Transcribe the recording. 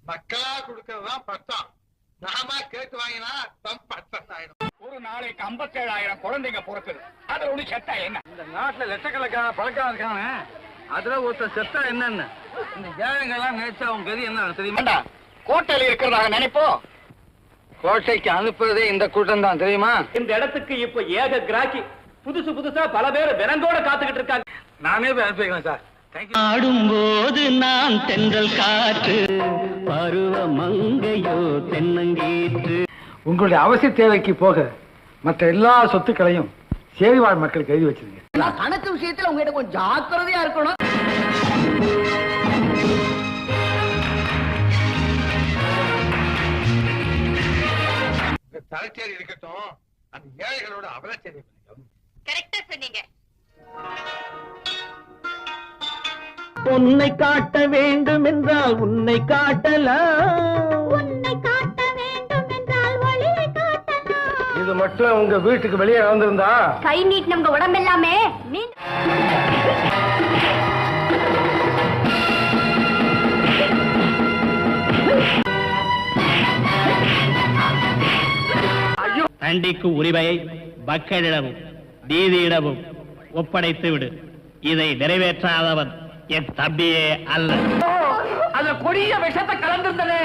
மக்களா கொடுக்கறதுதான் பட்டம். நாம கேட்டு வாங்கினா பட்டம் ஆயிடும். ஒரு நாளைக்கு 57,000 குழந்தைங்க பிறக்குது. அதுல ஒண்ணு செத்தா என்ன? இந்த நாட்டுல லட்சக்கணக்கான பழக்கம் இருக்காங்க. அதுல ஒருத்தர் செத்தா என்னன்னு இந்த ஏழைங்கெல்லாம் நினைச்சா அவங்க கதி என்ன தெரியுமாடா? கோட்டையில இருக்கிறதாக நினைப்போம். கோட்டைக்கு அனுப்புறதே இந்த கூட்டம் தான் தெரியுமா? இந்த இடத்துக்கு இப்ப ஏக கிராக்கி புதுசா பல பேர் வினங்கோட காத்துக்கிட்டு இருக்காங்க. நானே போய் அனுப்பிக்கிறேன் சார். ஆடும்போது நான் தென்றல் காற்று, பருவ மங்கையோ தென்னங்கீற்று. உங்களுடைய அவசிய தேவைக்கு போக மற்ற எல்லா சொத்துக்களையும் சேரிவாழ் மக்களுக்கு எழுதி வச்சிருங்க. கணக்கு விஷயத்துல உங்ககிட்ட கொஞ்சம் ஜாக்கிரதையா இருக்கணும். தலைச்சேரி இருக்கட்டும், அந்த ஏழைகளோட அவலச்சேரி கரெக்டா சொன்னீங்க. உன்னை காட்ட வேண்டும் என்றால் உன்னை காட்டலாம், உன்னை காட்ட வேண்டும் என்றால் வழியை காட்டலாம். இது மட்டும் உங்க வீட்டுக்கு வெளியே வந்திருந்தா கை நீட் நமக்கு உடம்பெல்லாமே நீ அண்டிக்கு உரிமையை மக்களிடமும் நீதியிடமும் ஒப்படைத்து விடு. இதை நிறைவேற்றாதவன் என் தம்பியே அல்ல. அந்த கொடிய விஷத்தை கலந்திருந்தனே